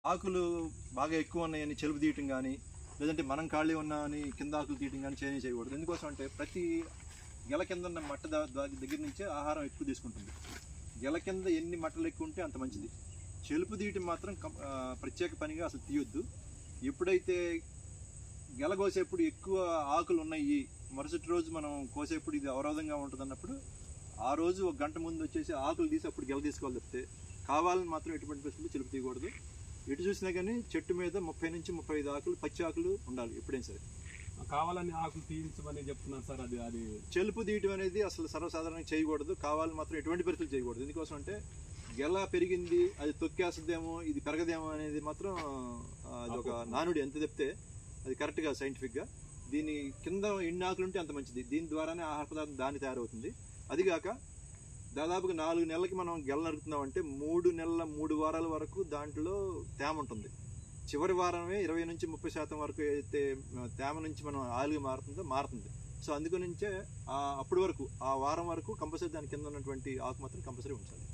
ఆకులు బాగా ఎక్కువ ఉన్నాయని చెలుపు తీయటం కానీ, లేదంటే మనం ఖాళీ ఉన్నామని కింద ఆకులు తీయటం కానీ చేయకూడదు. ఎందుకోసం అంటే ప్రతి గెల కింద ఉన్న మట్ట దగ్గర నుంచే ఆహారం ఎక్కువ తీసుకుంటుంది. గెల కింద ఎన్ని మట్టలు ఎక్కువ ఉంటే అంత మంచిది. చెలుపు తీయటం మాత్రం ప్రత్యేక పనిగా అసలు తీయొద్దు. ఎప్పుడైతే గెల కోసేప్పుడు ఎక్కువ ఆకులు ఉన్నాయి, మరుసటి రోజు మనం కోసేప్పుడు ఇది అవరోధంగా ఉంటుంది అన్నప్పుడు ఆ రోజు 1 గంట ముందు వచ్చేసి ఆకులు తీసి అప్పుడు గెల తీసుకోవాలి తప్పితే కావాలని మాత్రం ఎటువంటి పరిస్థితుల్లో చెలుపు తీయకూడదు. ఎటు చూసినా కానీ చెట్టు మీద 30 నుంచి 35 ఆకులు, పచ్చి ఆకులు ఉండాలి ఎప్పుడైనా సరే. కావాలని ఆకులు తీయించమని చెప్తున్నారు సార్. అది చెలుపు తీయటం అనేది అసలు సర్వసాధారణంగా చేయకూడదు. కావాలని మాత్రం ఎటువంటి పరిస్థితులు చేయకూడదు. ఎందుకోసం అంటే గెల పెరిగింది, అది తొక్కేస్తుందేమో, ఇది పెరగదేమో అనేది మాత్రం అది ఒక నానుడి, ఎంత చెప్తే అది కరెక్ట్గా సైంటిఫిక్గా. దీని కింద ఎన్ని ఆకులు ఉంటే అంత మంచిది. దీని ద్వారానే ఆహార పదార్థం దాన్ని తయారవుతుంది. అదిగాక దాదాపుగా 4 నెలలకి మనం గెల నరుకుతున్నామంటే 3 నెలల 3 వారాల వరకు దాంట్లో తేమ ఉంటుంది. చివరి వారమే 20 నుంచి 30% వరకు అయితే తేమ నుంచి మనం ఆయిల్గా మారుతుంది. సో అందుకనుంచే అప్పటి వరకు ఆ వారం వరకు కంపల్సరీ దాని కింద ఉన్నటువంటి ఆకు మాత్రం కంపల్సరీ ఉంచాలి.